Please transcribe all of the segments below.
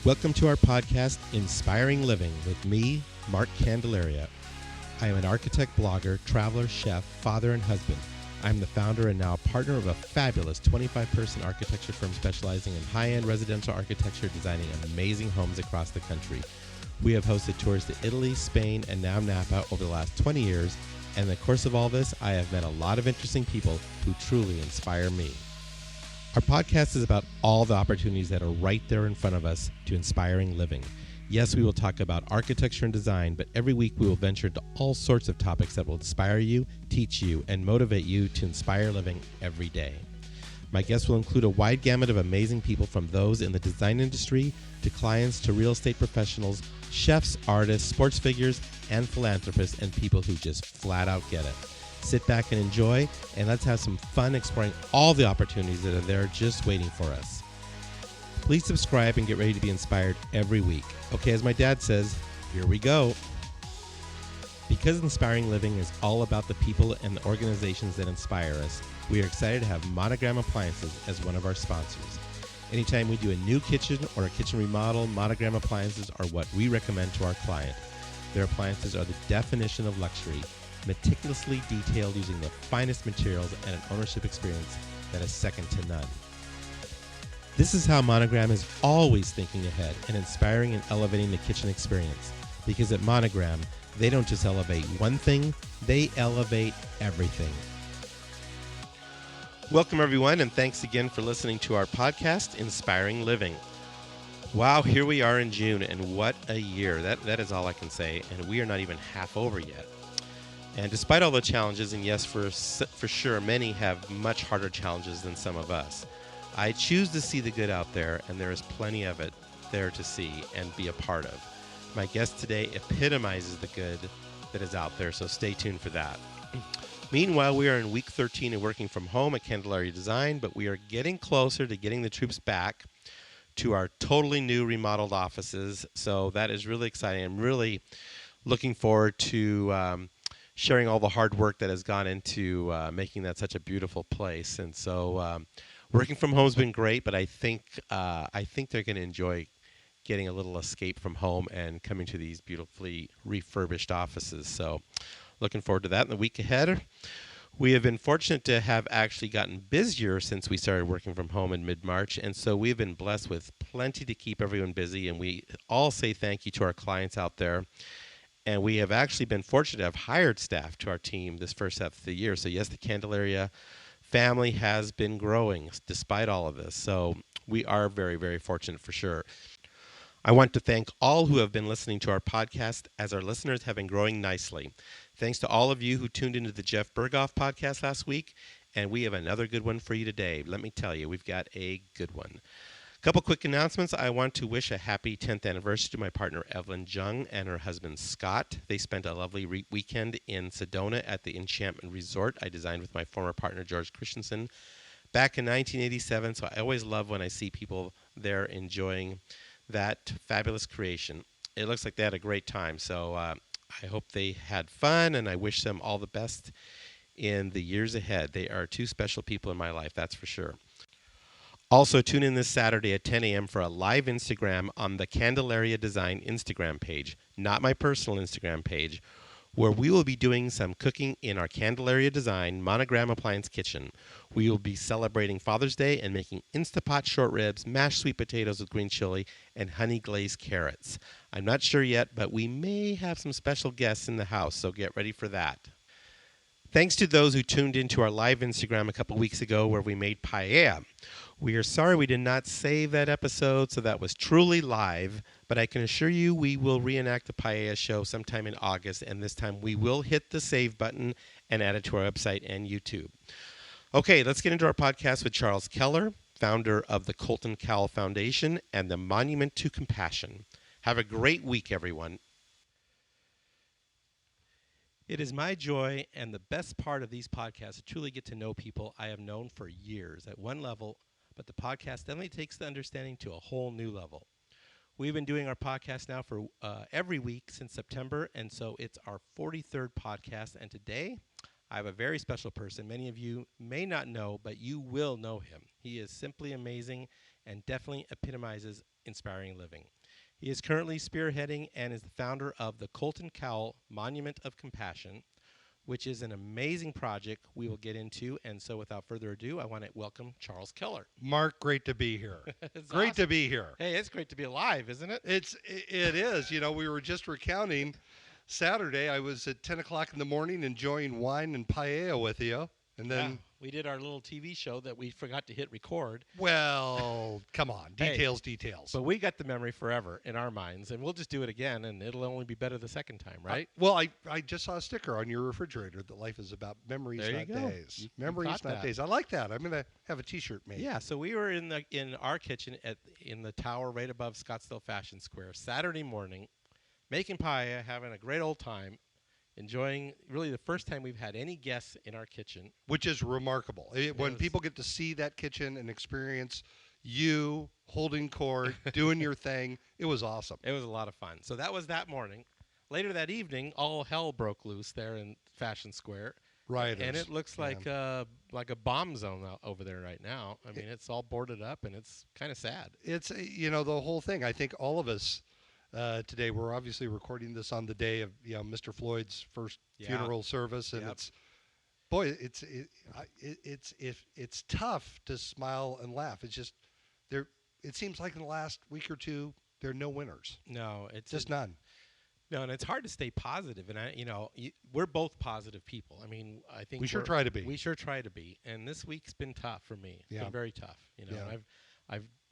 Welcome to our podcast, Inspiring Living, with me, Mark Candelaria. I am an architect, blogger, traveler, chef, father, and husband. I'm the founder and now partner of a fabulous 25-person architecture firm specializing in high-end residential architecture, designing amazing homes across the country. We have hosted tours to Italy, Spain, and now Napa over the last 20 years, and in the course of all this, I have met a lot of interesting people who truly inspire me. Our podcast is about all the opportunities that are right there in front of us to inspiring living. Yes, we will talk about architecture and design, but every week we will venture into all sorts of topics that will inspire you, teach you, and motivate you to inspire living every day. My guests will include a wide gamut of amazing people, from those in the design industry to clients to real estate professionals, chefs, artists, sports figures, and philanthropists, and people who just flat out get it. Sit back and enjoy, and let's have some fun exploring all the opportunities that are there just waiting for us. Please subscribe and get ready to be inspired every week. Okay, as my dad says, here we go. Because Inspiring Living is all about the people and the organizations that inspire us, we are excited to have Monogram Appliances as one of our sponsors. Anytime we do a new kitchen or a kitchen remodel, Monogram Appliances are what we recommend to our client. Their appliances are the definition of luxury, meticulously detailed using the finest materials and an ownership experience that is second to none. This is how Monogram is always thinking ahead and inspiring and elevating the kitchen experience. Because at Monogram, they don't just elevate one thing, they elevate everything. Welcome everyone, and thanks again for listening to our podcast, Inspiring Living. Wow, here we are in June, and what a year. That is all I can say, and we are not even half over yet. And despite all the challenges, and yes, for sure, many have much harder challenges than some of us, I choose to see the good out there, and there is plenty of it there to see and be a part of. My guest today epitomizes the good that is out there, so stay tuned for that. Meanwhile, we are in week 13 of working from home at Candelaria Design, but we are getting closer to getting the troops back to our totally new remodeled offices, so that is really exciting. I'm really looking forward to sharing all the hard work that has gone into making that such a beautiful place. And so working from home has been great, but I think they're going to enjoy getting a little escape from home and coming to these beautifully refurbished offices. So looking forward to that in the week ahead. We have been fortunate to have actually gotten busier since we started working from home in mid-March, and so we've been blessed with plenty to keep everyone busy, and we all say thank you to our clients out there. And we have actually been fortunate to have hired staff to our team this first half of the year. So yes, the Candelaria family has been growing despite all of this. So we are very, very fortunate for sure. I want to thank all who have been listening to our podcast, as our listeners have been growing nicely. Thanks to all of you who tuned into the Jeff Berghoff podcast last week. And we have another good one for you today. Let me tell you, we've got a good one. Couple quick announcements. I want to wish a happy 10th anniversary to my partner Evelyn Jung and her husband Scott. They spent a lovely weekend in Sedona at the Enchantment Resort I designed with my former partner George Christensen back in 1987. So I always love when I see people there enjoying that fabulous creation. It looks like they had a great time. So I hope they had fun, and I wish them all the best in the years ahead. They are two special people in my life, that's for sure. Also, tune in this Saturday at 10 a.m. for a live Instagram on the Candelaria Design Instagram page, not my personal Instagram page, where we will be doing some cooking in our Candelaria Design Monogram Appliance kitchen. We will be celebrating Father's Day and making Instapot short ribs, mashed sweet potatoes with green chili, and honey glazed carrots. I'm not sure yet, but we may have some special guests in the house, so get ready for that. Thanks to those who tuned into our live Instagram a couple weeks ago where we made paella. We are sorry we did not save that episode, so that was truly live, but I can assure you we will reenact the paella show sometime in August, and this time we will hit the save button and add it to our website and YouTube. Okay, let's get into our podcast with Charles Keller, founder of the Colton Cowell Foundation and the Monument to Compassion. Have a great week, everyone. It is my joy and the best part of these podcasts to truly get to know people I have known for years at one level, but the podcast definitely takes the understanding to a whole new level. We've been doing our podcast now for every week since September, and so it's our 43rd podcast. And today, I have a very special person. Many of you may not know, but you will know him. He is simply amazing and definitely epitomizes inspiring living. He is currently spearheading and is the founder of the Colton Cowell Monument of Compassion, which is an amazing project we will get into. And so without further ado, I want to welcome Charles Keller. Mark, great to be here. It's Great awesome. to be here. Hey, it's great to be alive, isn't it? It is. You know, we were just recounting Saturday. I was at 10 o'clock in the morning enjoying wine and paella with you. And then, we did our little TV show that we forgot to hit record. well, come on. Details. But we got the memory forever in our minds, and we'll just do it again, and it'll only be better the second time, right? I just saw a sticker on your refrigerator that life is about memories, There you not go. days. You Memories, caught not that. days. I like that. I'm going to have a T-shirt made. Yeah, so we were in our kitchen in the tower right above Scottsdale Fashion Square Saturday morning, making paella, having a great old time, enjoying really the first time we've had any guests in our kitchen. Which is remarkable. When people get to see that kitchen and experience you holding court, doing your thing, it was awesome. It was a lot of fun. So that was that morning. Later that evening, all hell broke loose there in Fashion Square. Rioters. And it looks like a bomb zone over there right now. I mean, it's all boarded up, and it's kind of sad. It's, the whole thing. I think all of us today, we're obviously recording this on the day of, Mr. Floyd's first funeral service. And it's tough to smile and laugh. It's just, it seems like in the last week or two, there are no winners. No, it's just none. No, and it's hard to stay positive. And we're both positive people. I mean, I think we sure try to be. We sure try to be. And this week's been tough for me. It's been very tough. And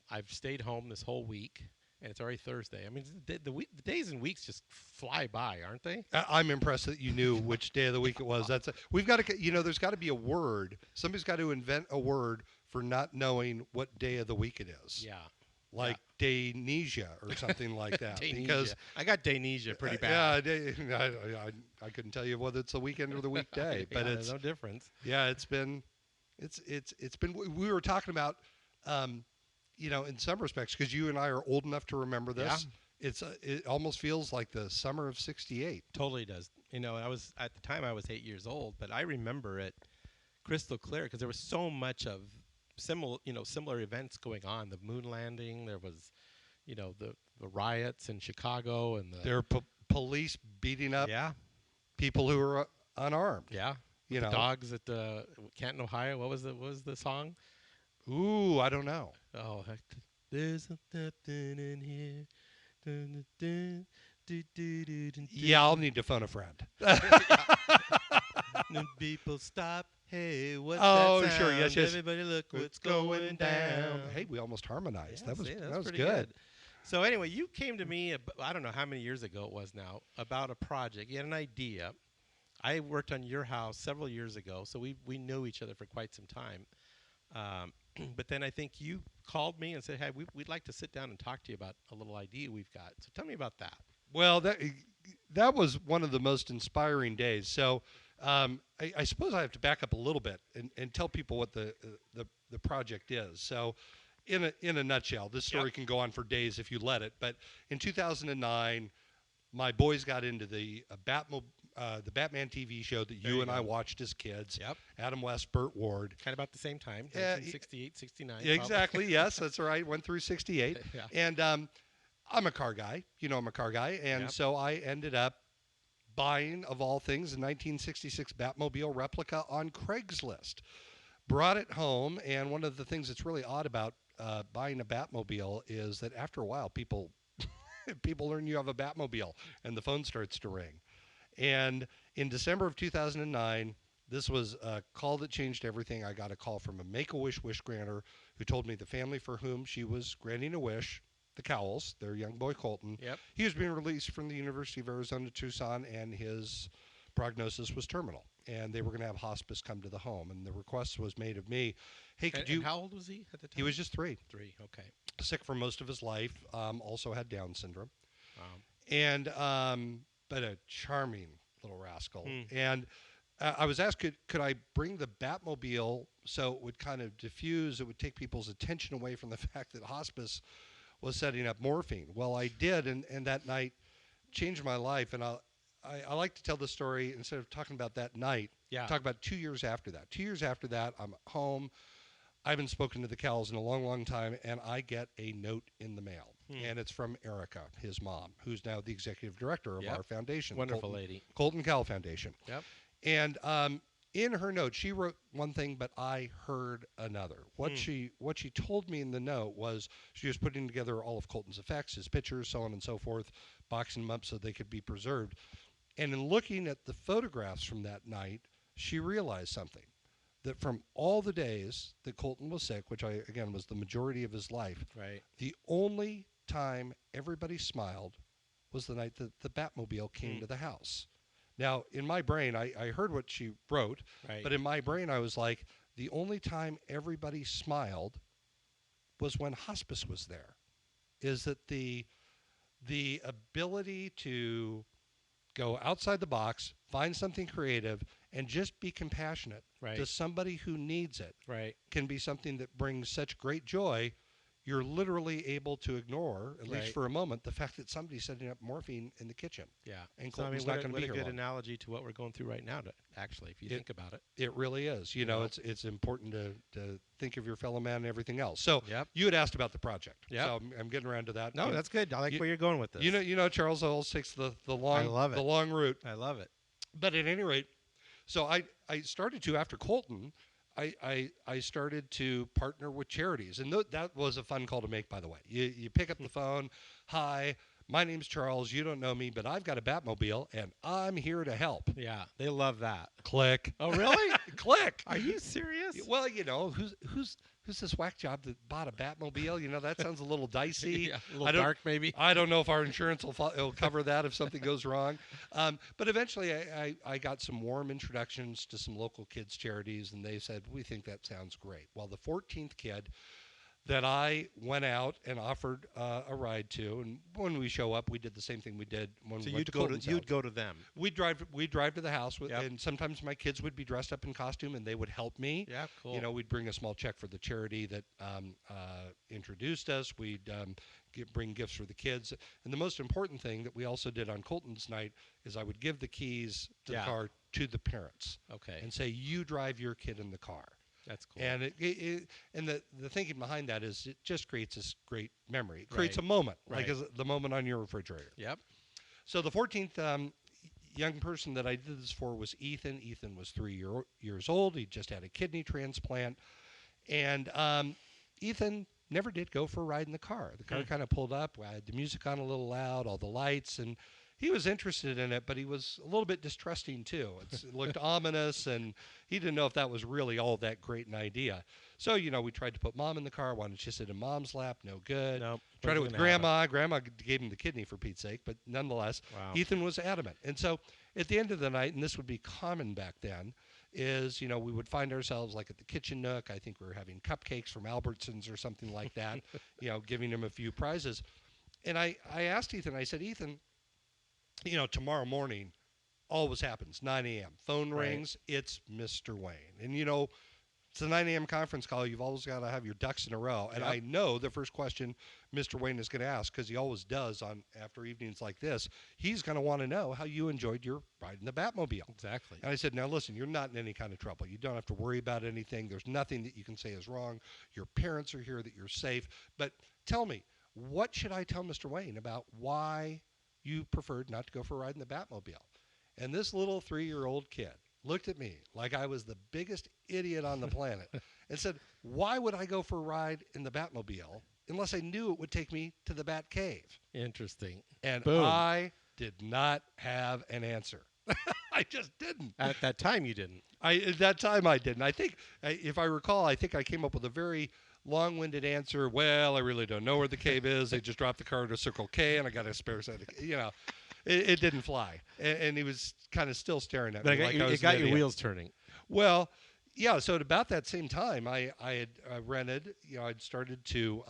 I've stayed home this whole week, and it's already Thursday. I mean, the days and weeks just fly by, aren't they? I'm impressed that you knew which day of the week it was. We've got to. There's got to be a word. Somebody's got to invent a word for not knowing what day of the week it is. Yeah. Like Daynesia or something like that. Because I got Daynesia pretty bad. I couldn't tell you whether it's the weekend or the weekday, but it's there's no difference. Yeah, it's been. We were talking about, in some respects, because you and I are old enough to remember this. Yeah. It almost feels like the summer of '68. Totally does. I was at the time I was 8 years old, but I remember it crystal clear because there was so much of similar events going on. The moon landing. There was, the riots in Chicago, and there were police beating up people who were unarmed. Yeah, the dogs at Canton, Ohio. What was the song? Ooh, I don't know. Oh, heck, there's nothing in here. Dun, dun, dun, dun, dun, dun, yeah, I'll need to phone a friend. People stop. Hey, what's that sound? Sure, yes. Everybody look what's going down. Hey, we almost harmonized. Yeah, that was good. So anyway, you came to me, I don't know how many years ago it was now, about a project. You had an idea. I worked on your house several years ago, so we knew each other for quite some time. But then I think you called me and said, hey, we'd like to sit down and talk to you about a little idea we've got. So tell me about that. Well, that was one of the most inspiring days. So I suppose I have to back up a little bit and tell people what the project is. So in a nutshell, this story can go on for days if you let it. But in 2009, my boys got into the Batman TV show that you and I watched as kids. Yep. Adam West, Burt Ward. Kind of about the same time, 1968, 69. Exactly, yes, that's right. Went through 68. Yeah. And I'm a car guy. I'm a car guy. And so I ended up buying, of all things, a 1966 Batmobile replica on Craigslist. Brought it home, and one of the things that's really odd about buying a Batmobile is that after a while, people learn you have a Batmobile, and the phone starts to ring. And in December of 2009, this was a call that changed everything. I got a call from a Make-A-Wish wish granter who told me the family for whom she was granting a wish, the Cowells, their young boy Colton, he was being released from the University of Arizona Tucson, and his prognosis was terminal. And they were going to have hospice come to the home. And the request was made of me, hey, could you... And how old was he at the time? He was just 3. 3, okay. Sick for most of his life, also had Down syndrome. Wow. And... but a charming little rascal. And I was asked, could I bring the Batmobile so it would kind of diffuse, it would take people's attention away from the fact that hospice was setting up morphine. Well, I did, and that night changed my life. And I like to tell the story, instead of talking about that night, talk about 2 years after that. 2 years after that, I'm home. I haven't spoken to the Cowells in a long, long time, and I get a note in the mail. and it's from Erica, his mom, who's now the executive director of our foundation. Wonderful lady. Colton Cowell Foundation. Yep. And in her note, she wrote one thing, but I heard another. What she told me in the note was she was putting together all of Colton's effects, his pictures, so on and so forth, boxing them up so they could be preserved. And in looking at the photographs from that night, she realized something. That from all the days that Colton was sick, which again was the majority of his life, right, the only time everybody smiled was the night that the Batmobile came to the house. Now, in my brain, I heard what she wrote, but in my brain I was like, the only time everybody smiled was when hospice was there. Is that the ability to go outside the box, find something creative, and just be compassionate to somebody who needs it can be something that brings such great joy. You're literally able to ignore, at least for a moment, the fact that somebody's setting up morphine in the kitchen. Yeah. And Colton's not going to be here What a good long. analogy to what we're going through right now, actually, if you think about it. It really is. You know, it's important to think of your fellow man and everything else. So you had asked about the project. Yeah. So I'm getting around to that. No, that's good. I like where you're going with this. You know, Charles always takes the long route. I love it. But at any rate, so I started to, after Colton, I started to partner with charities. And that was a fun call to make, by the way. You pick up the phone. Hi, my name's Charles. You don't know me, but I've got a Batmobile, and I'm here to help. Yeah, they love that. Click. Oh, really? Click. Are you serious? Well, you know, who's this whack job that bought a Batmobile? You know, that sounds a little dicey. Yeah, a little dark, maybe. I don't know if our insurance will cover that if something goes wrong. But eventually I got some warm introductions to some local kids' charities, and they said, we think that sounds great. Well, the 14th kid that I went out and offered a ride to, and when we show up, we did the same thing we did when we went to Colton's house. You'd go to them. We'd drive to the house, and sometimes my kids would be dressed up in costume, and they would help me. Yeah, cool. You know, we'd bring a small check for the charity that introduced us. We'd bring gifts for the kids, and the most important thing that we also did on Colton's night is I would give the keys to the car to the parents. Okay. And say, you drive your kid in the car. That's cool. And and the thinking behind that is it just creates this great memory. It creates a moment, like the moment on your refrigerator. Yep. So the 14th young person that I did this for was Ethan. Ethan was 3 years old. He just had a kidney transplant. And Ethan never did go for a ride in the car. The car kind of pulled up. I had the music on a little loud, all the lights, and he was interested in it, but he was a little bit distrusting too. It looked ominous, and he didn't know if that was really all that great an idea. So, you know, we tried to put Mom in the car. Wanted to sit in Mom's lap. No good. Nope. Tried it with Grandma. Grandma gave him the kidney for Pete's sake, but nonetheless, Ethan was adamant. And so at the end of the night, and this would be common back then, is, you know, we would find ourselves like at the kitchen nook. I think we were having cupcakes from Albertsons or something like that, you know, giving him a few prizes. And I asked Ethan, I said, Ethan, you know, tomorrow morning, always happens, 9 a.m. Phone rings, it's Mr. Wayne. And, you know, it's a 9 a.m. conference call. You've always got to have your ducks in a row. And I know the first question Mr. Wayne is going to ask, because he always does after evenings like this, he's going to want to know how you enjoyed your ride in the Batmobile. Exactly. And I said, now listen, you're not in any kind of trouble. You don't have to worry about anything. There's nothing that you can say is wrong. Your parents are here, that you're safe. But tell me, what should I tell Mr. Wayne about why you preferred not to go for a ride in the Batmobile? And this little 3-year-old kid looked at me like I was the biggest idiot on the planet and said, why would I go for a ride in the Batmobile unless I knew it would take me to the Bat Cave? Interesting. And Boom. I did not have an answer. I just didn't. At that time, you didn't. At that time, I didn't. I think, if I recall, I think I came up with a very long-winded answer. Well, I really don't know where the cave is. They just dropped the car to Circle K, and I got a spare set of, you know. It didn't fly. And he was kind of still staring at me like I was it got an your idiot. wheels turning. Well, yeah, so at about that same time, I had rented, you know, I'd started to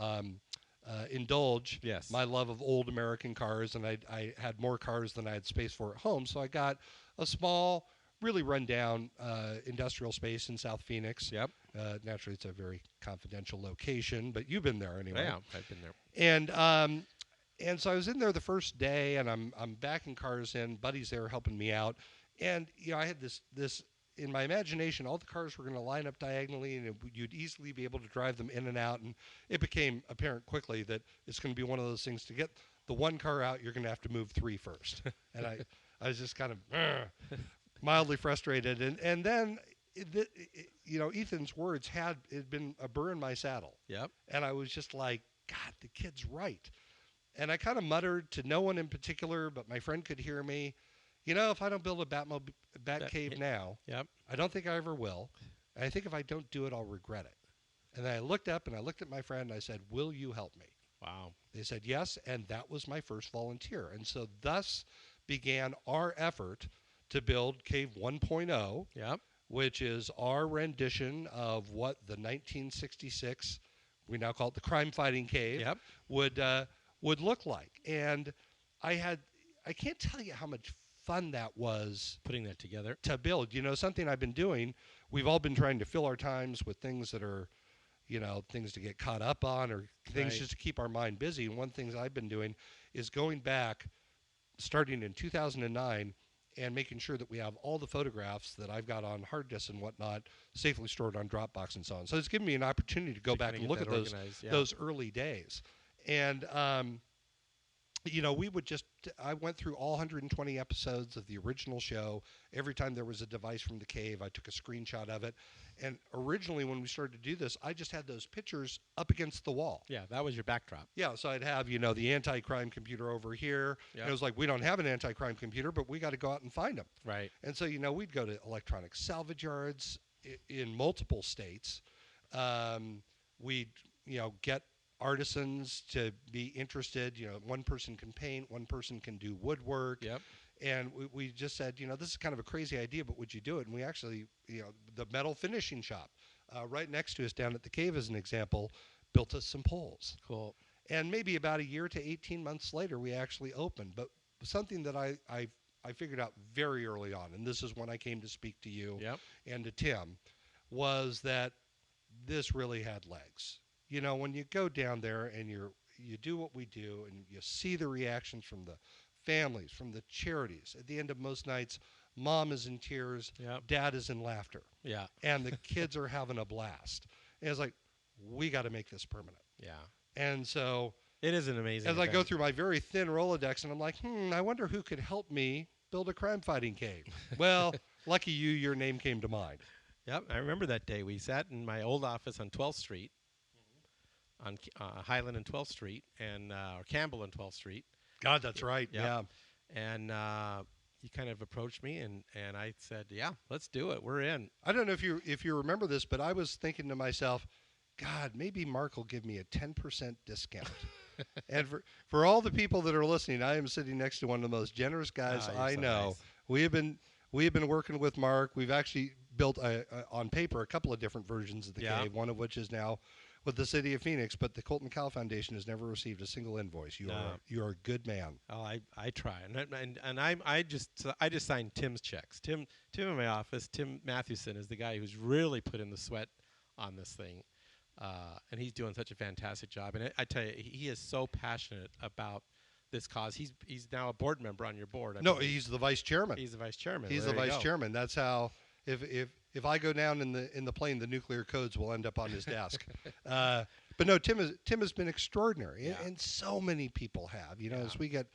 indulge my love of old American cars, and I had more cars than I had space for at home, so I got a small, really run-down industrial space in South Phoenix. Yep. Naturally, it's a very confidential location, but you've been there anyway. Yeah, I've been there. And so I was in there the first day, and I'm backing cars in. Buddy's there helping me out, and you know I had this in my imagination, all the cars were going to line up diagonally, and you'd easily be able to drive them in and out. And it became apparent quickly that it's going to be one of those things. To get the one car out, you're going to have to move 3 first. And I was just kind of mildly frustrated. And then, Ethan's words had been a burr in my saddle. Yep. And I was just like, God, the kid's right. And I kind of muttered to no one in particular, but my friend could hear me. If I don't build a bat cave now, yep. I don't think I ever will. And I think if I don't do it, I'll regret it. And then I looked up and I looked at my friend and I said, will you help me? Wow. They said yes, and that was my first volunteer. And so thus began our effort to build Cave 1.0, yep. which is our rendition of what the 1966, we now call it the crime-fighting cave, yep. would look like. And I can't tell you how much fun that was putting that together to build. Something I've been doing, we've all been trying to fill our times with things that are, things to get caught up on or things right. just to keep our mind busy. And one thing I've been doing is going back, starting in 2009, and making sure that we have all the photographs that I've got on hard disks and whatnot safely stored on Dropbox and so on. So it's given me an opportunity to go back and look at those early days. And, I went through all 120 episodes of the original show. Every time there was a device from the cave, I took a screenshot of it. And originally, when we started to do this, I just had those pictures up against the wall. Yeah, that was your backdrop. Yeah, so I'd have, the anti-crime computer over here. Yep. And it was like, we don't have an anti-crime computer, but we got to go out and find them. Right. And so, we'd go to electronic salvage yards in multiple states. We'd, get artisans to be interested. One person can paint, one person can do woodwork. Yep. And we just said, this is kind of a crazy idea, but would you do it? And we actually, the metal finishing shop right next to us down at the cave, as an example, built us some poles. Cool. And maybe about a year to 18 months later, we actually opened. But something that I figured out very early on, and this is when I came to speak to you yep. and to Tim, was that this really had legs. When you go down there and you do what we do and you see the reactions from the families, from the charities. At the end of most nights, mom is in tears, yep. dad is in laughter. Yeah. And the kids are having a blast. And it's like, we got to make this permanent. Yeah. And so it is an amazing as event. I go through my very thin Rolodex and I'm like, I wonder who could help me build a crime-fighting cave. Well, lucky you, your name came to mind. Yep, I remember that day. We sat in my old office on 12th Street, on Highland and 12th Street, and or Campbell and 12th Street. God, that's right. Yep. Yeah. And he kind of approached me, and I said, "Yeah, let's do it. We're in." I don't know if you remember this, but I was thinking to myself, God, maybe Mark will give me a 10% discount. And for all the people that are listening, I am sitting next to one of the most generous guys I know. Nice. We have been working with Mark. We've actually built on paper a couple of different versions of the cave, one of which is now with the city of Phoenix, but the Colton Cowell Foundation has never received a single invoice. You are a good man. Oh, I try, and I just signed Tim's checks. Tim in my office. Tim Mathewson is the guy who's really put in the sweat on this thing, and he's doing such a fantastic job. And I tell you, he is so passionate about this cause. He's now a board member on your board. He's the vice chairman. He's the vice chairman. He's the vice chairman. That's how. If I go down in the plane, the nuclear codes will end up on his desk. But no, Tim has been extraordinary, and so many people have. As we get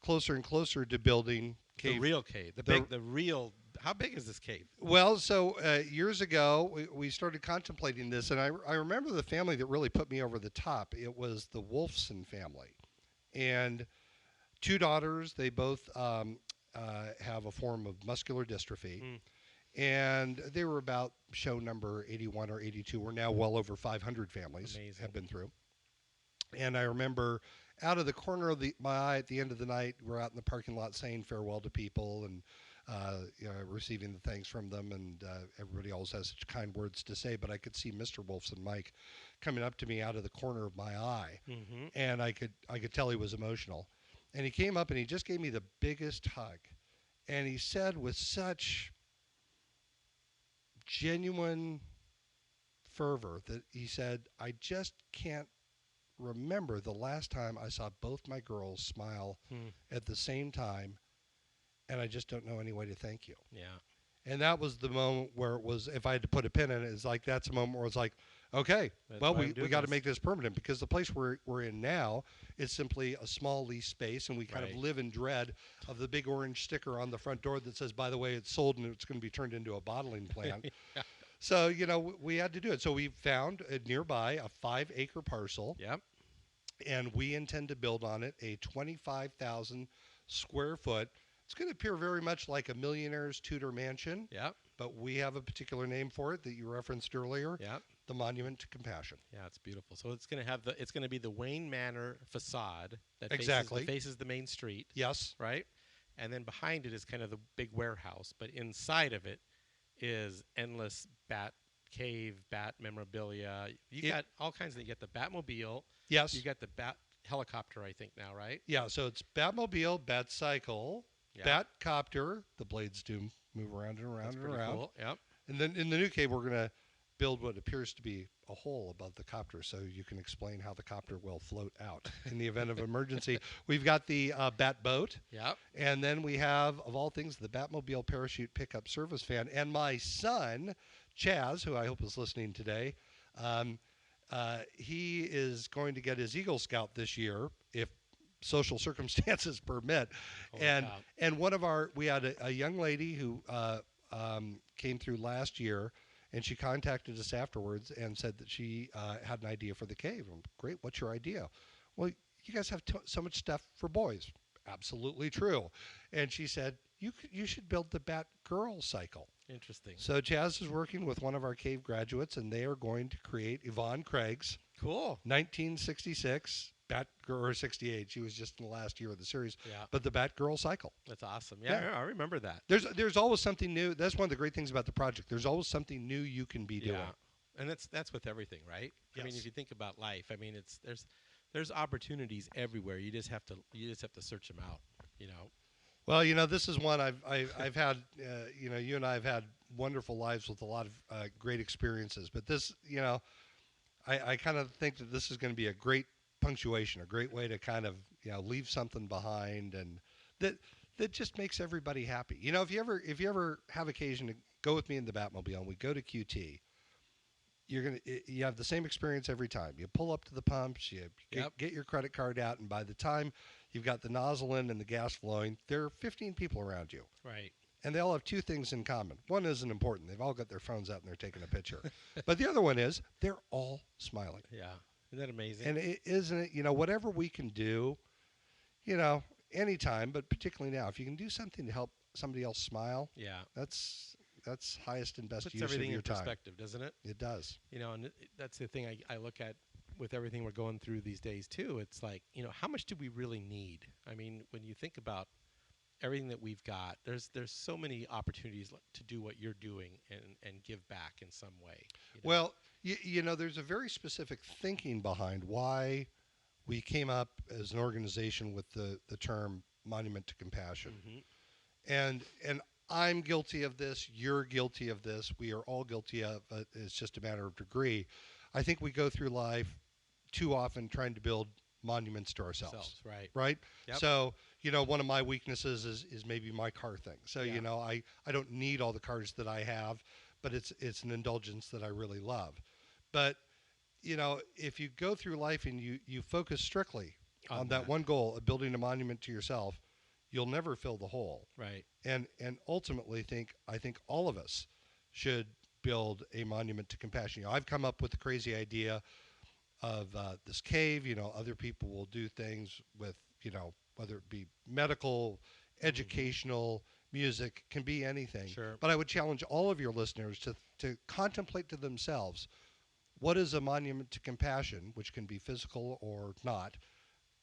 closer and closer to building the real cave, the real. How big is this cave? Well, so years ago we started contemplating this, and I remember the family that really put me over the top. It was the Wolfson family, and 2 daughters. They both have a form of muscular dystrophy. And they were about show number 81 or 82. We're now well over 500 families have been through. And I remember out of the corner of my eye at the end of the night, we're out in the parking lot saying farewell to people and receiving the thanks from them. And everybody always has such kind words to say. But I could see Mr. Wolfson Mike coming up to me out of the corner of my eye. Mm-hmm. And I could tell he was emotional. And he came up and he just gave me the biggest hug. And he said with such genuine fervor that he said, I just can't remember the last time I saw both my girls smile at the same time, and I just don't know any way to thank you. Yeah. And that was the moment where it was, if I had to put a pin in it, it's like that's a moment where it's like, okay, That's well, why we I'm doing got to this. make this permanent because the place we're in now is simply a small lease space, and we kind Right. of live in dread of the big orange sticker on the front door that says, by the way, it's sold and it's going to be turned into a bottling plant. Yeah. So, we had to do it. So we found nearby a 5-acre parcel, Yep. and we intend to build on it a 25,000 square foot. It's going to appear very much like a millionaire's Tudor mansion, Yep. but we have a particular name for it that you referenced earlier, Yep. the Monument to Compassion. Yeah, it's beautiful. So it's going to have it's going to be the Wayne Manor facade that Exactly. faces the main street, Yes. right? And then behind it is kind of the big warehouse, but inside of it is endless bat cave, bat memorabilia. You got all kinds of. You got the Batmobile. Yes. You got the bat helicopter, I think now, right? Yeah, so it's Batmobile, Batcycle, Yeah. Batcopter. The blades do move around and around That's and pretty around. cool. Yep. And then in the new cave, we're going to build what appears to be a hole above the copter so you can explain how the copter will float out in the event of emergency. We've got the Bat boat. Yep. And then we have, of all things, the Batmobile parachute pickup service van. And my son, Chaz, who I hope is listening today, he is going to get his Eagle Scout this year if social circumstances permit. Holy and cow. and we had a young lady who came through last year, and she contacted us afterwards and said that she had an idea for the cave. Great, what's your idea? Well, you guys have so much stuff for boys. Absolutely true. And she said, you should build the Bat Girl cycle. Interesting. So Chaz is working with one of our cave graduates, and they are going to create Yvonne Craig's Cool. 1966 Batgirl, or 68. She was just in the last year of the series. Yeah. But the Batgirl cycle. That's awesome. Yeah, Yeah. I remember that. There's always something new. That's one of the great things about the project. There's always something new you can be doing. Yeah. And that's with everything, right? I mean, Yes. if you think about life, I mean, there's opportunities everywhere. You just have to search them out, you know. Well, this is one I've had. You and I have had wonderful lives with a lot of great experiences. But this, I kind of think that this is going to be a great punctuation, a great way to kind of leave something behind, and that just makes everybody happy. If you ever have occasion to go with me in the Batmobile and we go to QT, you have the same experience every time. You pull up to the pumps, you get your credit card out, and by the time you've got the nozzle in and the gas flowing, there are 15 people around you. Right. And they all have two things in common. One isn't important. They've all got their phones out and they're taking a picture. But the other one is they're all smiling. Yeah. Isn't that amazing? And isn't it, whatever we can do, anytime, but particularly now, if you can do something to help somebody else smile, yeah. that's highest and best Puts use of everything your in time. perspective, doesn't it? It does. And that's the thing I look at with everything we're going through these days too. It's like, how much do we really need? I mean, when you think about everything that we've got, there's so many opportunities to do what you're doing and give back in some way. Well, there's a very specific thinking behind why we came up as an organization with the term Monument to Compassion. Mm-hmm. And I'm guilty of this. You're guilty of this. We are all guilty of it. It's just a matter of degree. I think we go through life too often trying to build monuments to ourselves. Right? Yep. So, one of my weaknesses is maybe my car thing. So, Yeah. I don't need all the cars that I have, but it's an indulgence that I really love. But, if you go through life and you focus strictly on that one goal of building a monument to yourself, you'll never fill the hole. Right. And ultimately I think all of us should build a monument to compassion. I've come up with the crazy idea of this cave. Other people will do things with, whether it be medical, educational, music, can be anything. Sure. But I would challenge all of your listeners to contemplate to themselves, what is a monument to compassion, which can be physical or not?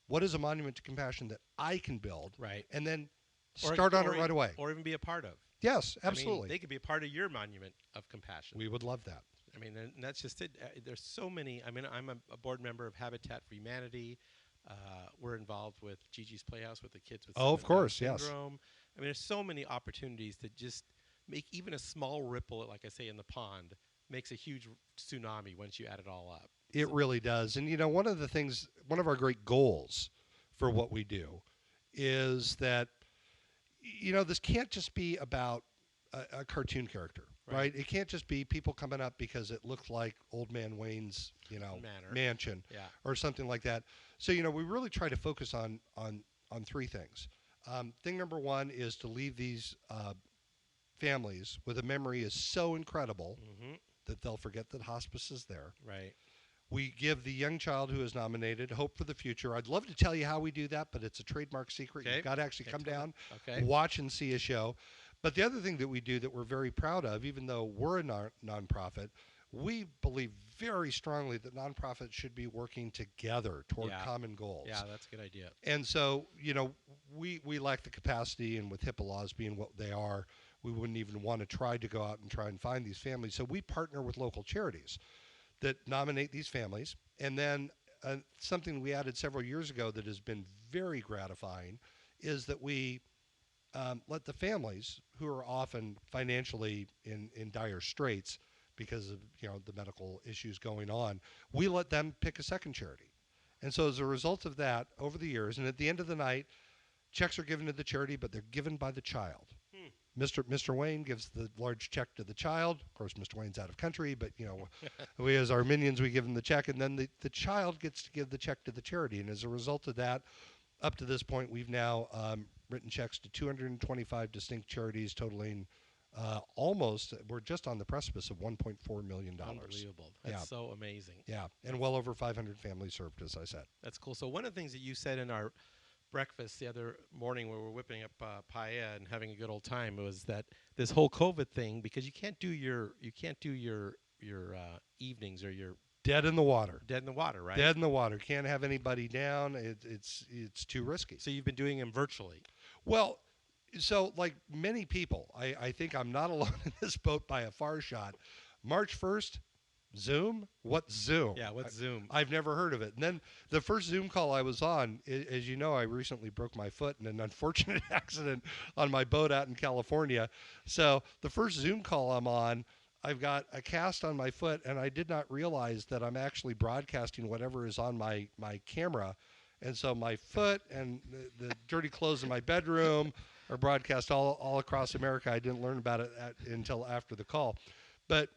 What is a monument to compassion that I can build? Right. And then start on it right away. Or even be a part of. Yes, I absolutely. mean, they could be a part of your monument of compassion. We would love that. I mean, and that's just it. There's so many. I mean, I'm a board member of Habitat for Humanity. We're involved with Gigi's Playhouse with the kids with of course, Down yes. syndrome. I mean, there's so many opportunities to just make even a small ripple, like I say, in the pond, makes a huge tsunami once you add it all up. It really does. And, one of our great goals for what we do is that, this can't just be about a cartoon character, Right. right? It can't just be people coming up because it looks like Old Man Wayne's, mansion Yeah. or something like that. So, we really try to focus on three things. Thing number one is to leave these families with a memory is so incredible Mm-hmm. that they'll forget that hospice is there. Right. We give the young child who is nominated hope for the future. I'd love to tell you how we do that, but it's a trademark secret. Okay. You've got to actually Okay, come tell down, me. Okay. watch and see a show. But the other thing that we do that we're very proud of, even though we're a nonprofit, we believe very strongly that nonprofits should be working together toward Yeah. common goals. Yeah, that's a good idea. And so, we lack the capacity, and with HIPAA laws being what they are, we wouldn't even want to try to go out and try and find these families. So we partner with local charities that nominate these families. And then something we added several years ago that has been very gratifying is that we let the families who are often financially in dire straits because of the medical issues going on, we let them pick a second charity. And so as a result of that, over the years, and at the end of the night, checks are given to the charity, but they're given by the child. Mr. Wayne gives the large check to the child. Of course, Mr. Wayne's out of country, but we as our minions, we give him the check, and then the child gets to give the check to the charity. And as a result of that, up to this point, we've now written checks to 225 distinct charities, totaling we're just on the precipice of $1.4 million. Unbelievable. That's so amazing. Yeah, and well over 500 families served, as I said. That's cool. So one of the things that you said in our breakfast the other morning where we were whipping up paella and having a good old time was that this whole COVID thing, because you can't do your evenings or your dead in the water, right? Dead in the water. Can't have anybody down. It's too risky. So you've been doing them virtually. Well, so like many people, I think I'm not alone in this boat by a far shot. March 1st, Zoom? What's Zoom? Yeah, what's Zoom? I've never heard of it. And then the first Zoom call I was on, as you know, I recently broke my foot in an unfortunate accident on my boat out in California. So the first Zoom call I'm on, I've got a cast on my foot, and I did not realize that I'm actually broadcasting whatever is on my camera. And so my foot and the dirty clothes in my bedroom are broadcast all across America. I didn't learn about it until after the call. But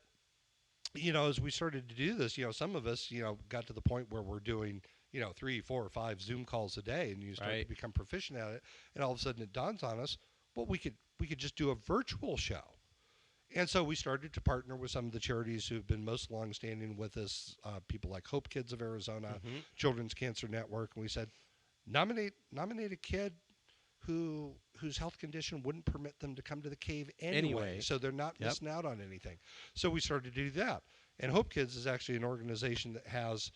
as we started to do this, some of us, got to the point where we're doing, 3, 4, 5 Zoom calls a day, and you start to become proficient at it. And all of a sudden it dawns on us, well, we could just do a virtual show. And so we started to partner with some of the charities who've been most longstanding with us, people like Hope Kids of Arizona, Children's Cancer Network, and we said, nominate a kid whose health condition wouldn't permit them to come to the cave anyway. So they're not missing out on anything. So we started to do that. And Hope Kids is actually an organization that has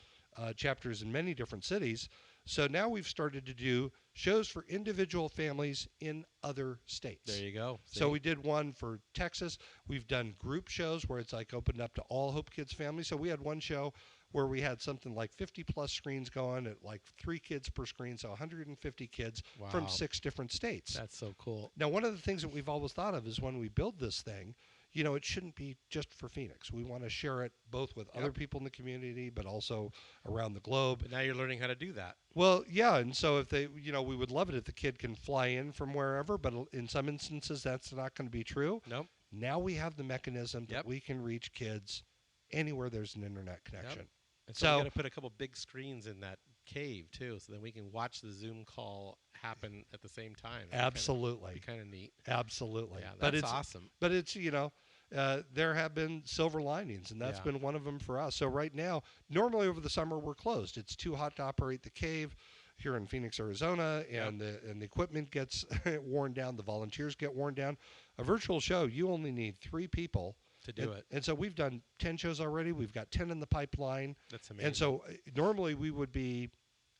chapters in many different cities. So now we've started to do shows for individual families in other states. There you go. See? So we did one for Texas. We've done group shows where it's like opened up to all Hope Kids families. So we had one show where we had something like 50 plus screens going at like 3 kids per screen, so 150 kids from 6 different states. That's so cool. Now, one of the things that we've always thought of is when we build this thing, it shouldn't be just for Phoenix. We want to share it both with other people in the community, but also around the globe. But now you're learning how to do that. Well, yeah, and so if they, we would love it if the kid can fly in from wherever, but in some instances that's not going to be true. Nope. Now we have the mechanism that we can reach kids anywhere there's an internet connection. Yep. And so we got to put a couple big screens in that cave too, so that we can watch the Zoom call happen at the same time. Absolutely. Be kind of neat. Absolutely. Yeah, that's awesome. But it's there have been silver linings, and that's been one of them for us. So right now, normally over the summer we're closed. It's too hot to operate the cave here in Phoenix, Arizona, and the equipment gets worn down. The volunteers get worn down. A virtual show, you only need 3 people to do it. And so we've done 10 shows already. We've got 10 in the pipeline. That's amazing. And so normally we would be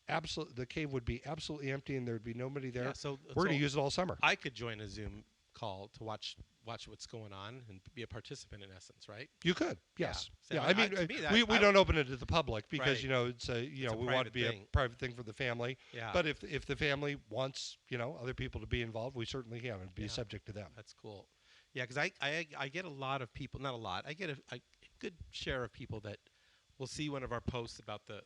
the cave would be absolutely empty, and there'd be nobody there. Yeah, so we're going to use it all summer. I could join a Zoom call to watch what's going on and be a participant in essence, right? You could, yes. Yeah. I mean, we don't open it to the public because it's we want it to be a private thing for the family. Yeah. But if the family wants other people to be involved, we certainly can. It'd be subject to them. That's cool. Yeah, because I get a lot of people, not a lot. I get a good share of people that will see one of our posts about the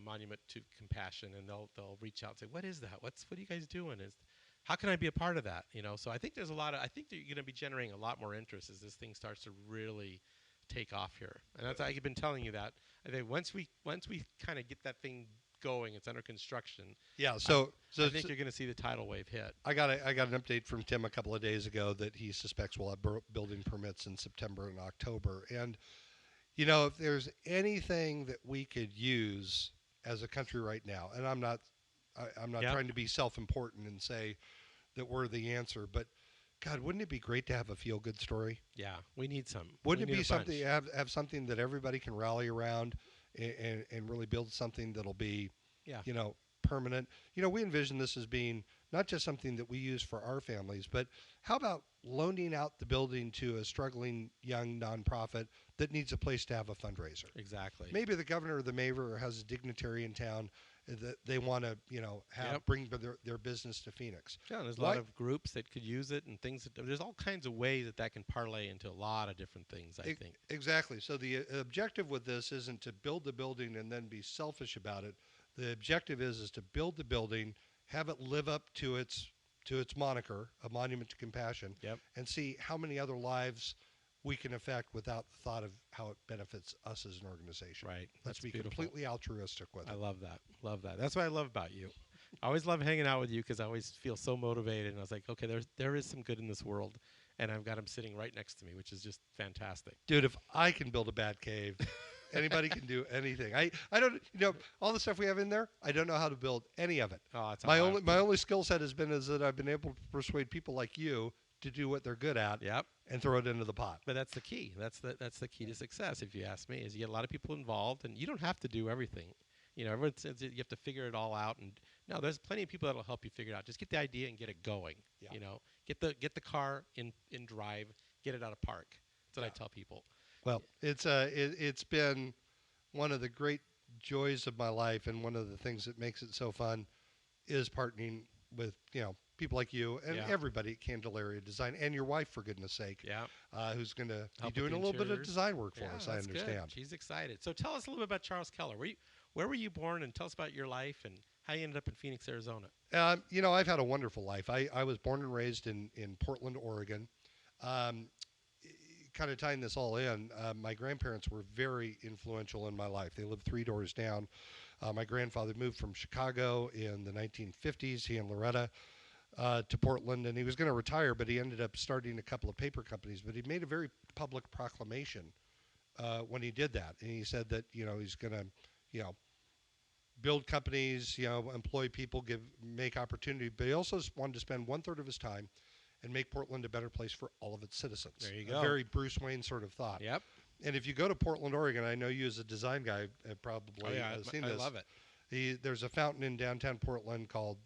Monument to Compassion, and they'll reach out and say, "What is that? What are you guys doing?" how can I be a part of that? So I think there's I think that you're going to be generating a lot more interest as this thing starts to really take off here. And that's I've been telling you that. I think once we kind of get that thing going, it's under construction. Yeah. I think you're going to see the tidal wave hit. I got an update from Tim a couple of days ago that he suspects we'll have building permits in September and October. And if there's anything that we could use as a country right now, and I'm not trying to be self-important and say that we're the answer, but God, wouldn't it be great to have a feel-good story? Yeah, we need some. Wouldn't it be something have something that everybody can rally around and really build something that'll be, permanent? We envision this as being not just something that we use for our families, but how about loaning out the building to a struggling young nonprofit that needs a place to have a fundraiser? Exactly. Maybe the governor or the mayor has a dignitary in town that they want to, bring their business to Phoenix. Yeah, there's a lot of groups that could use it and things. There's all kinds of ways that can parlay into a lot of different things, I think. Exactly. So the objective with this isn't to build the building and then be selfish about it. The objective is to build the building, have it live up to its moniker, a monument to compassion, and see how many other lives we can affect without the thought of how it benefits us as an organization. Right. Let's be beautiful. completely altruistic with it. I love that. Love that. That's what I love about you. I always love hanging out with you because I always feel so motivated. And I was like, okay, there is some good in this world. And I've got him sitting right next to me, which is just fantastic. Dude, if I can build a bat cave, anybody can do anything. I don't, all the stuff we have in there, I don't know how to build any of it. Oh, that's my only skill set is that I've been able to persuade people like you to do what they're good at and throw it into the pot. But that's the key. That's the key to success, if you ask me, is you get a lot of people involved, and you don't have to do everything. Everyone says you have to figure it all out, and no, there's plenty of people that'll help you figure it out. Just get the idea and get it going. Yeah. Get the car in drive, get it out of park. That's what I tell people. Well, it's been one of the great joys of my life, and one of the things that makes it so fun is partnering with people like you and everybody at Candelaria Design, and your wife, for goodness sake, who's going to be doing a little bit of design work for us. I understand. Good. She's excited. So tell us a little bit about Charles Keller. Where were you born, and tell us about your life and how you ended up in Phoenix, Arizona. I've had a wonderful life. I was born and raised in Portland, Oregon. Kind of tying this all in, my grandparents were very influential in my life. They lived 3 doors down. My grandfather moved from Chicago in the 1950s, he and Loretta, to Portland, and he was going to retire, but he ended up starting a couple of paper companies. But he made a very public proclamation when he did that, and he said that he's going to build companies, employ people, make opportunity. But he also wanted to spend 1/3 of his time and make Portland a better place for all of its citizens. There you go. A very Bruce Wayne sort of thought. Yep. And if you go to Portland, Oregon, I know you as a design guy have probably seen this. I love it. There's a fountain in downtown Portland called,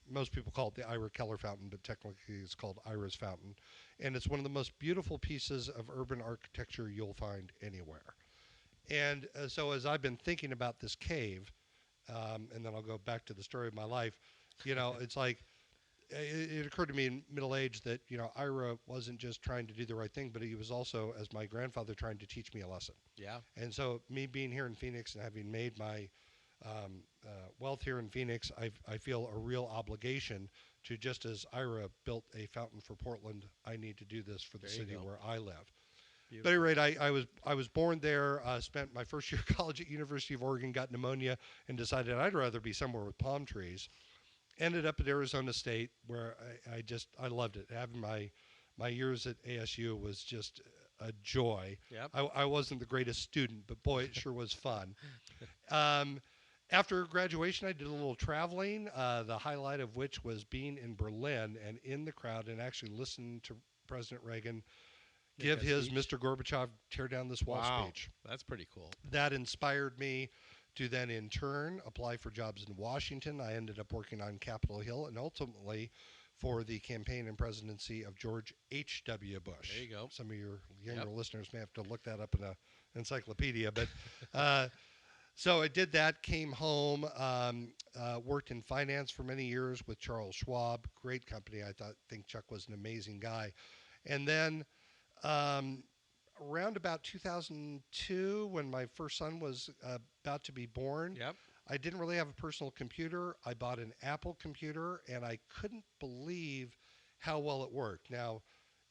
most people call it the Ira Keller Fountain, but technically it's called Ira's Fountain. And it's one of the most beautiful pieces of urban architecture you'll find anywhere. And so as I've been thinking about this cave, and then I'll go back to the story of my life, it's like, it occurred to me in middle age that, Ira wasn't just trying to do the right thing, but he was also, as my grandfather, trying to teach me a lesson. Yeah. And so me being here in Phoenix and having made my wealth here in Phoenix, I feel a real obligation to, just as Ira built a fountain for Portland, I need to do this for the city where I live. Beautiful. At any rate, I was born there, spent my first year of college at University of Oregon, got pneumonia, and decided I'd rather be somewhere with palm trees. Ended up at Arizona State, where I loved it. Having my years at ASU was just a joy. Yep. I wasn't the greatest student, but boy, it sure was fun. After graduation, I did a little traveling, the highlight of which was being in Berlin and in the crowd and actually listening to President Reagan give his speech. Mr. Gorbachev tear down this wall speech. That's pretty cool. That inspired me to then, in turn, apply for jobs in Washington. I ended up working on Capitol Hill and ultimately for the campaign and presidency of George H.W. Bush. There you go. Some of your younger listeners may have to look that up in an encyclopedia. But so I did that, came home, worked in finance for many years with Charles Schwab. Great company. I think Chuck was an amazing guy. And then around about 2002, when my first son was about to be born, I didn't really have a personal computer. I bought an Apple computer, and I couldn't believe how well it worked. Now,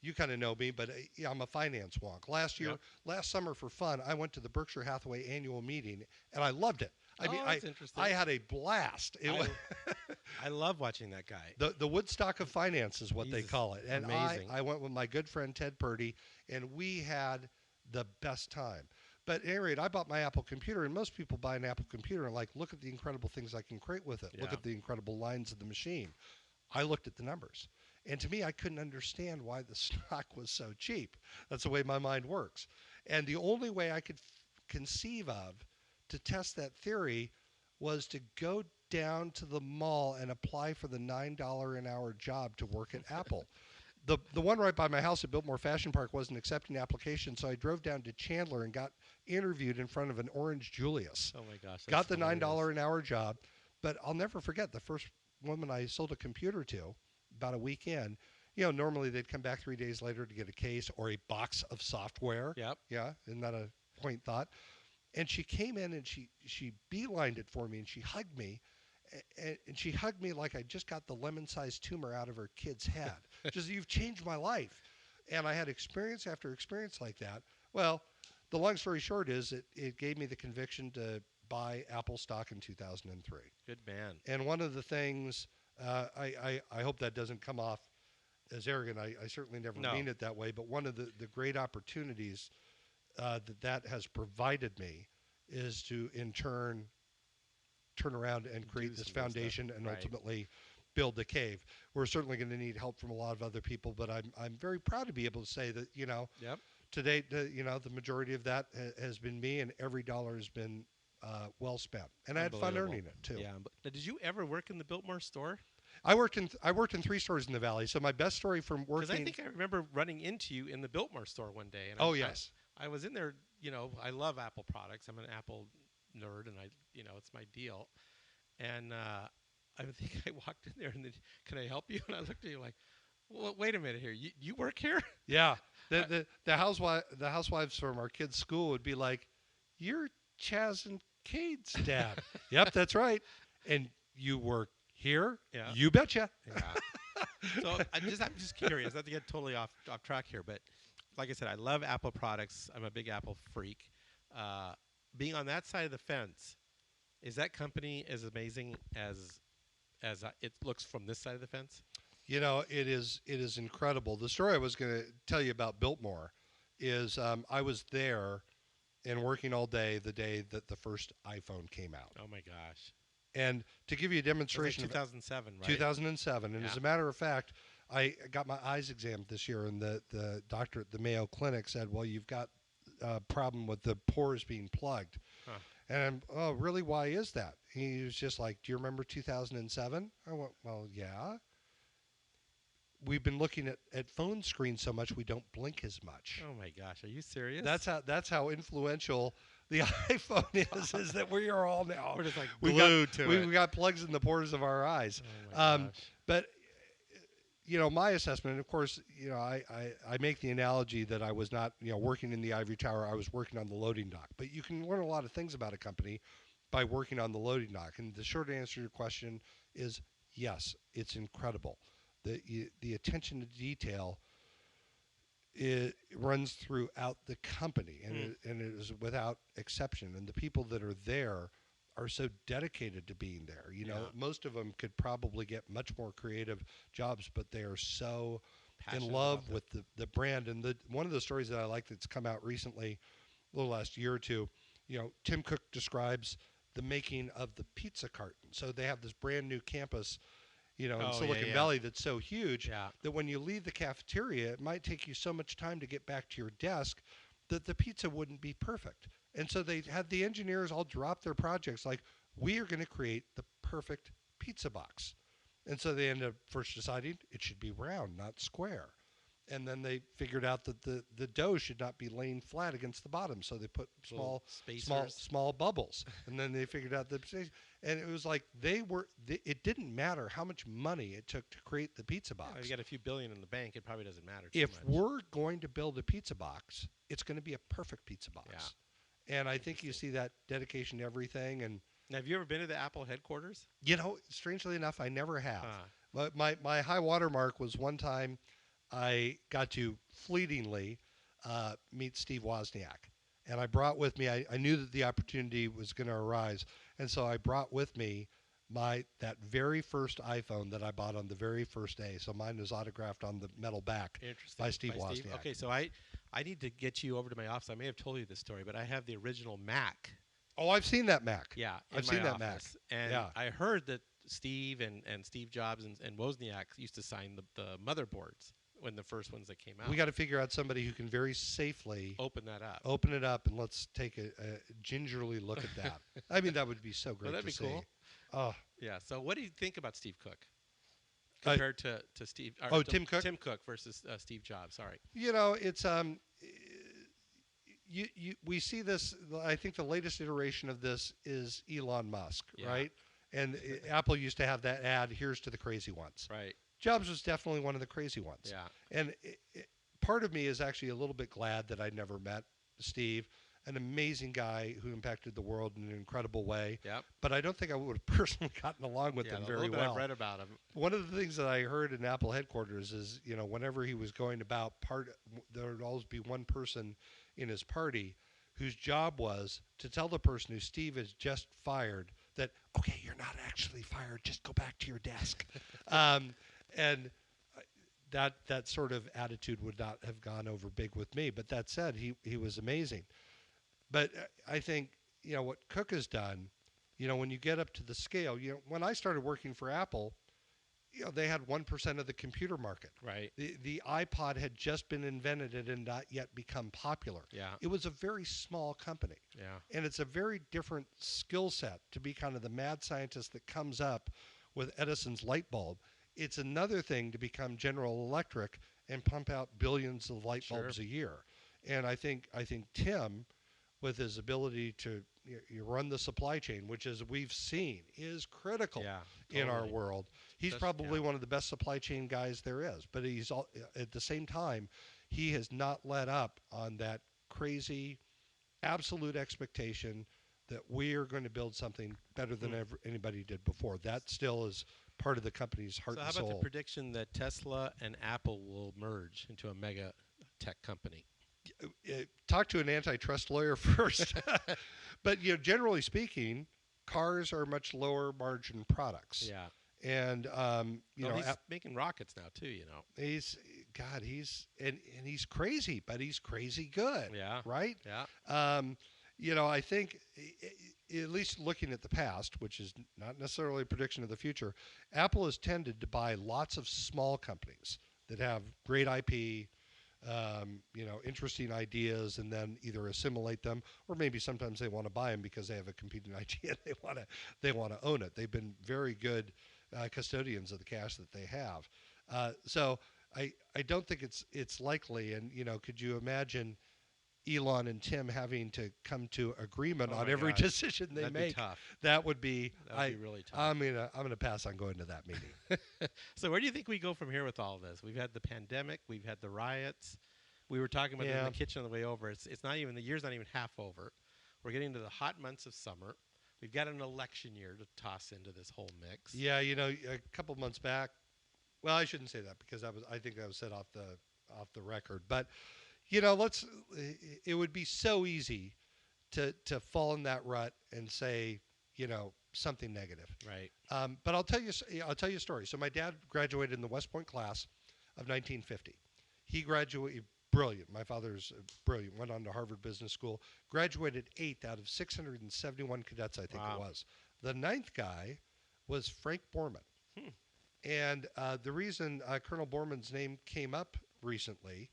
you kind of know me, but yeah, I'm a finance wonk. Yep. Last summer for fun, I went to the Berkshire Hathaway annual meeting, and I loved it. I mean, Oh, that's interesting. I had a blast. I love watching that guy. The Woodstock of finance is what they He's call it. And amazing. I went with my good friend Ted Purdy, and we had the best time. But at any rate, I bought my Apple computer, and most people buy an Apple computer and like, look at the incredible things I can create with it. Look Yeah. at the incredible lines of the machine. I looked at the numbers. And to me, I couldn't understand why the stock was so cheap. That's the way my mind works. And the only way I could conceive of to test that theory was to go down to the mall and apply for the $9 an hour job to work at Apple. The one right by my house at Biltmore Fashion Park wasn't accepting applications, so I drove down to Chandler and got interviewed in front of an orange Julius. Oh my gosh. Got the hilarious. $9 an hour job, but I'll never forget the first woman I sold a computer to about a week in. Normally they'd come back 3 days later to get a case or a box of software. Yep. Yeah, isn't that a quaint thought? And she came in and she beelined it for me and she hugged me. And she hugged me like I just got the lemon-sized tumor out of her kid's head. Just, you've changed my life. And I had experience after experience like that. Well, the long story short is it gave me the conviction to buy Apple stock in 2003. Good man. And one of the things, I hope that doesn't come off as arrogant. I certainly never mean it that way. But one of the great opportunities that has provided me is to, in turn around and create this foundation and ultimately build the cave. We're certainly going to need help from a lot of other people, but I'm very proud to be able to say that, Yep. to date, the majority of that has been me, and every dollar has been well spent. And I had fun earning it too. Yeah. But did you ever work in the Biltmore store? I worked in 3 stores in the Valley. So my best story from working. Because I think I remember running into you in the Biltmore store one day. And yes. I was in there. I love Apple products. I'm an Apple nerd, and it's my deal. And I think I walked in there and then, can I help you? And I looked at you like, well, wait a minute here. You work here? Yeah. The housewives from our kids' school would be like, you're Chaz and Cade's dad. Yep, that's right. And you work here? Yeah. You betcha. Yeah. So I'm just curious. Not to get totally off track here, but like I said, I love Apple products. I'm a big Apple freak. Being on that side of the fence, is that company as amazing as it looks from this side of the fence? It is incredible. The story I was going to tell you about Biltmore is I was there and working all day the day that the first iPhone came out. Oh my gosh! And to give you a demonstration, it was like 2007, right? 2007. And yeah. As a matter of fact, I got my eyes examined this year, and the doctor at the Mayo Clinic said, "Well, you've got a problem with the pores being plugged." Huh. And oh, really? Why is that? He was just like, "Do you remember 2007?" I went, "Well, yeah. We've been looking at phone screens so much we don't blink as much." Oh my gosh, are you serious? That's how influential the iPhone is that we are all now. We're just like glued to it. We got plugs in the pores of our eyes. Oh my gosh. But my assessment, and of course, I make the analogy that I was not, working in the ivory tower. I was working on the loading dock. But you can learn a lot of things about a company by working on the loading dock. And the short answer to your question is yes, it's incredible. The attention to detail, it runs throughout the company, and it is without exception. And the people that are there are so dedicated to being there. Most of them could probably get much more creative jobs, but they are so passionate in love with the brand. And one of the stories that I like that's come out recently, the last year or two, Tim Cook describes the making of the pizza carton. So they have this brand new campus, in Silicon Valley that's so huge that when you leave the cafeteria, it might take you so much time to get back to your desk that the pizza wouldn't be perfect. And so they had the engineers all drop their projects like, we are going to create the perfect pizza box. And so they ended up first deciding it should be round, not square. And then they figured out that the dough should not be laying flat against the bottom. So they put small bubbles. And then they figured out and it was like it didn't matter how much money it took to create the pizza box. If you got a few billion in the bank, it probably doesn't matter too If much. we're going to build a pizza box, it's going to be a perfect pizza box. Yeah. And I think you see that dedication to everything. And Now, have you ever been to the Apple headquarters? Strangely enough, I never have. Huh. But my high water mark was one time I got to fleetingly meet Steve Wozniak. And I brought with me, I knew that the opportunity was going to arise. And so I brought with me that very first iPhone that I bought on the very first day. So mine was autographed on the metal back by Steve Wozniak. Okay, so I need to get you over to my office. I may have told you this story, but I have the original Mac. Oh, I've seen that Mac. Yeah, I've seen that Mac. And yeah. I heard that Steve and Steve Jobs and Wozniak used to sign the motherboards when the first ones that came out. We got to figure out somebody who can very safely open that up. Open it up, and let's take a gingerly look at that. I mean, that would be so great. Well, that'd to be see. cool. Oh, yeah. So, what do you think about Steve Cook compared to Steve? Tim Cook. Tim Cook versus Steve Jobs. Sorry. It's we see this. I think the latest iteration of this is Elon Musk, right? And Apple used to have that ad, "Here's to the crazy ones." Right. Jobs was definitely one of the crazy ones. Yeah. And part of me is actually a little bit glad that I never met Steve, an amazing guy who impacted the world in an incredible way. Yep. But I don't think I would have personally gotten along with him very well. I've read about him. One of the things that I heard in Apple headquarters is, whenever he was going about, there would always be one person in his party whose job was to tell the person who Steve has just fired that, okay, you're not actually fired, just go back to your desk. And that sort of attitude would not have gone over big with me. But that said, he was amazing. But I think, what Cook has done, when you get up to the scale, when I started working for Apple, they had 1% of the computer market. Right. The iPod had just been invented and had not yet become popular. Yeah. It was a very small company. Yeah. And it's a very different skill set to be kind of the mad scientist that comes up with Edison's light bulb. It's another thing to become General Electric and pump out billions of light bulbs a year. And I think Tim, with his ability to run the supply chain, which, as we've seen, is critical in our world. He's probably one of the best supply chain guys there is. But at the same time, he has not let up on that crazy, absolute expectation that we are going to build something better than anybody did before. That still is part of the company's heart and soul. So how about the prediction that Tesla and Apple will merge into a mega tech company? Talk to an antitrust lawyer first. But generally speaking, cars are much lower margin products. Yeah. And he's making rockets now too. He's crazy, but he's crazy good. Yeah. Right. Yeah. I think, at least looking at the past, which is not necessarily a prediction of the future, Apple has tended to buy lots of small companies that have great IP, interesting ideas, and then either assimilate them, or maybe sometimes they want to buy them because they have a competing idea and they want to own it. They've been very good custodians of the cash that they have. So I don't think it's likely. And could you imagine Elon and Tim having to come to agreement on every decision they make? Be tough. That would be really tough. I'm gonna pass on going to that meeting. So where do you think we go from here with all of this? We've had the pandemic, we've had the riots. We were talking about it in the kitchen on the way over. It's not even, the year's not even half over. We're getting into the hot months of summer. We've got an election year to toss into this whole mix. Yeah, a couple months back. Well, I shouldn't say that because I think that was said off the record. But it would be so easy to fall in that rut and say, something negative. Right. But I'll tell you a story. So my dad graduated in the West Point class of 1950. He graduated brilliant. My father's brilliant. Went on to Harvard Business School. Graduated 8th out of 671 cadets, I think it was. The 9th guy was Frank Borman. And the reason Colonel Borman's name came up recently,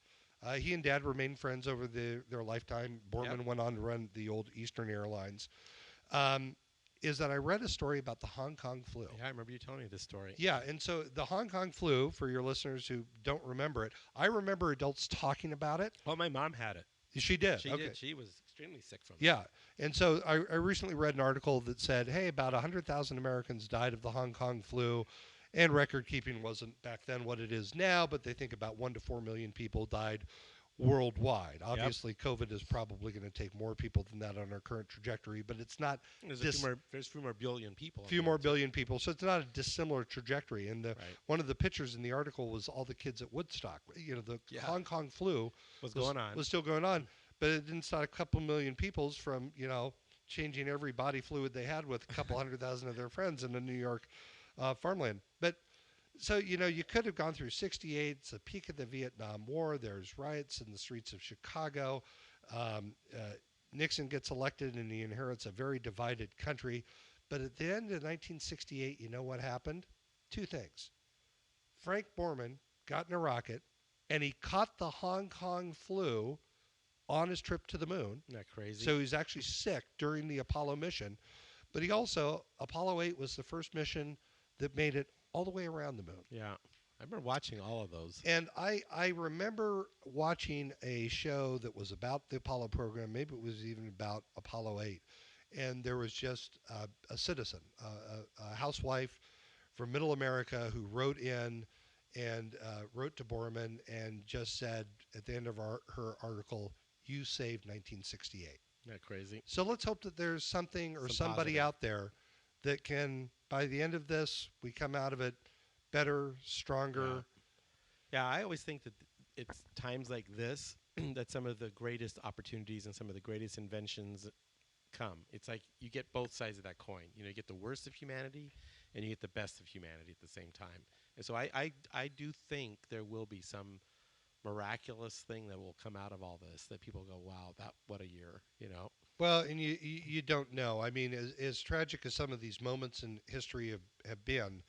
he and Dad remained friends over their lifetime. Borman went on to run the old Eastern Airlines. Is that I read a story about the Hong Kong flu. Yeah, I remember you telling me this story. Yeah, and so the Hong Kong flu, for your listeners who don't remember it, I remember adults talking about it. Oh, my mom had it. She did? She did. She was extremely sick from it. Yeah, and so I recently read an article that said, hey, about 100,000 Americans died of the Hong Kong flu, and record keeping wasn't back then what it is now, but they think about 1 to 4 million people died worldwide. Yep. Obviously, COVID is probably going to take more people than that on our current trajectory, but it's not There's a few more billion people. few more billion people, so it's not a dissimilar trajectory. And Right. one of the pictures in the article was all the kids at Woodstock. The Yeah. Hong Kong flu What's going on? was still going on, but it didn't stop a couple million peoples from changing every body fluid they had with a couple 100,000 of their friends in the New York farmland. But so you could have gone through '68. It's the peak of the Vietnam War. There's riots in the streets of Chicago. Um, uh, Nixon gets elected and he inherits a very divided country. But at the end of 1968, you know what happened? Two things. Frank Borman got in a rocket and he caught the Hong Kong flu on his trip to the moon. Isn't that crazy? So he's actually sick during the Apollo mission. But he also, Apollo 8 was the first mission that made it all the way around the moon. Yeah. I remember watching all of those. And I remember watching a show that was about the Apollo program. Maybe it was even about Apollo 8. And there was just a citizen, a housewife from Middle America who wrote in and wrote to Borman and just said at the end of her article, "You saved 1968." Isn't that crazy? So let's hope that there's something or somebody positive. out there that can, by the end of this, we come out of it better, stronger. Yeah, I always think that it's times like this that some of the greatest opportunities and some of the greatest inventions come. It's like you get both sides of that coin. You get the worst of humanity and you get the best of humanity at the same time. And so I do think there will be some miraculous thing that will come out of all this that people go, wow, what a year. Well, and you don't know. I mean, as tragic as some of these moments in history have been,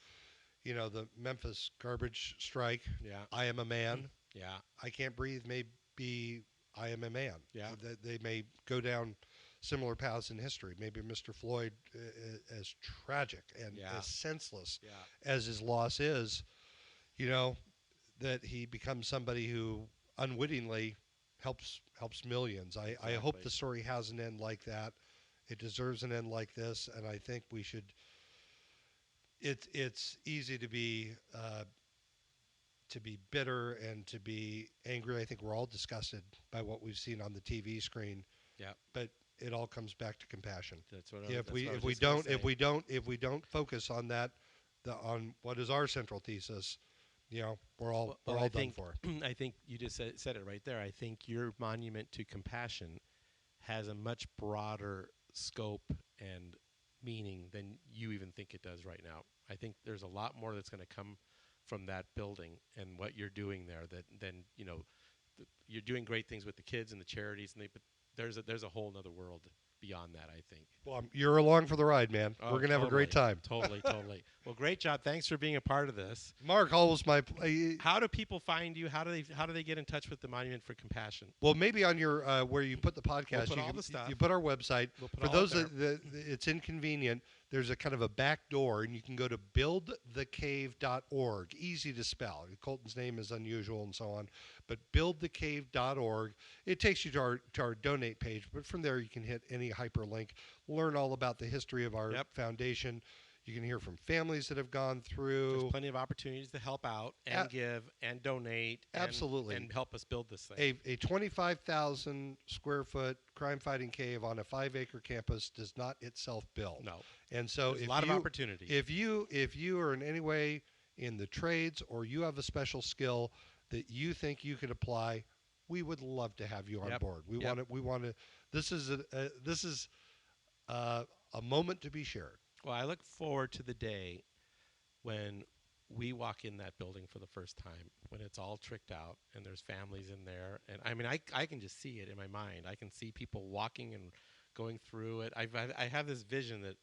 the Memphis garbage strike, Yeah. I am a man, Yeah. I can't breathe may be I am a man. Yeah. They may go down similar paths in history. Maybe Mr. Floyd, as tragic and Yeah. as senseless Yeah. as his loss is, that he becomes somebody who unwittingly helps millions. I hope Exactly. the story has an end like that. It deserves an end like this, and I think we should. It's easy to be bitter and to be angry. I think we're all disgusted by what we've seen on the TV screen. Yeah. But it all comes back to compassion. That's what If I we was if we just gonna don't say. if we don't focus on that, on what is our central thesis, we're all Well, done I think for. I think you just said it right there. I think your monument to compassion has a much broader scope and meaning than you even think it does right now. I think there's a lot more that's going to come from that building and what you're doing there. You're doing great things with the kids and the charities, but there's a whole other world beyond that, I think. Well, you're along for the ride, man. Oh, We're gonna have a great time. Totally. Well, great job. Thanks for being a part of this. Mark, always my. How do people find you? How do they get in touch with the Monument for Compassion? Well, maybe on your where you put the podcast, We'll put all the stuff. you put our website. We'll put For all those it there. that it's inconvenient, there's a kind of a back door, and you can go to buildthecave.org. Easy to spell. Colton's name is unusual and so on, but buildthecave.org. It takes you to our donate page, but from there you can hit any hyperlink, learn all about the history of our foundation. You can hear from families that have gone through. There's plenty of opportunities to help out and give and donate. Absolutely. And help us build this thing. A 25,000 square foot crime fighting cave on a 5-acre campus does not itself build. No. And so There's a lot of opportunity. If you are in any way in the trades or you have a special skill that you think you could apply, we would love to have you on board. We want to. This is a moment to be shared. Well, I look forward to the day when we walk in that building for the first time, when it's all tricked out and there's families in there. And I mean, I can just see it in my mind. I can see people walking and going through it. I have this vision that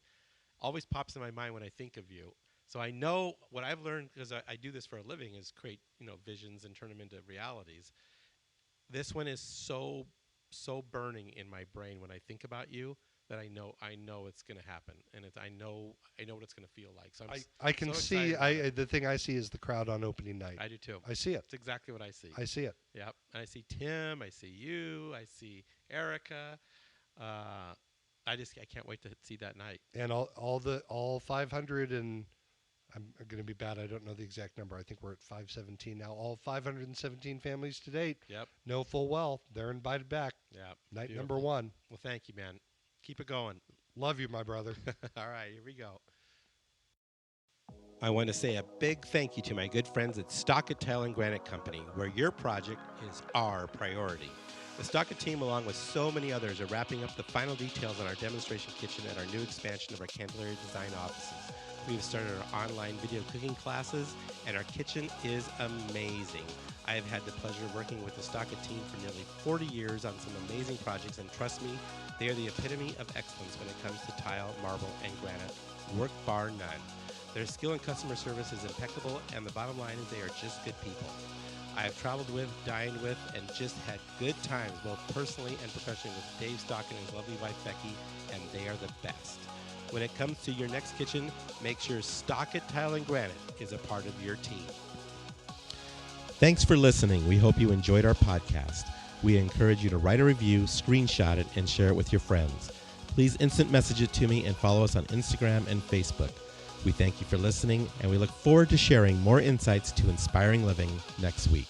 always pops in my mind when I think of you. So I know what I've learned, because I do this for a living, is create visions and turn them into realities. This one is so burning in my brain when I think about you, that I know it's going to happen, and I know what it's going to feel like. So I can see. The thing I see is the crowd on opening night. I do too. I see it. It's exactly what I see. I see it. Yep. And I see Tim. I see you. I see Erica. I can't wait to see that night. And all 500 and I'm going to be bad. I don't know the exact number. I think we're at 517 now. All 517 families to date Yep. know full well they're invited back. Yeah. Night Beautiful. number 1. Well, thank you, man. Keep it going. Love you, my brother. All right, here we go. I want to say a big thank you to my good friends at Stockett Tile and Granite Company, where your project is our priority. The Stockett team, along with so many others, are wrapping up the final details on our demonstration kitchen at our new expansion of our Candelaria design offices. We've started our online video cooking classes, and our kitchen is amazing. I have had the pleasure of working with the Stockett team for nearly 40 years on some amazing projects, and trust me, they are the epitome of excellence when it comes to tile, marble, and granite. Work bar none. Their skill and customer service is impeccable, and the bottom line is they are just good people. I have traveled with, dined with, and just had good times, both personally and professionally, with Dave Stockett and his lovely wife, Becky, and they are the best. When it comes to your next kitchen, make sure Stockett Tile and Granite is a part of your team. Thanks for listening. We hope you enjoyed our podcast. We encourage you to write a review, screenshot it, and share it with your friends. Please instant message it to me and follow us on Instagram and Facebook. We thank you for listening, and we look forward to sharing more insights to inspiring living next week.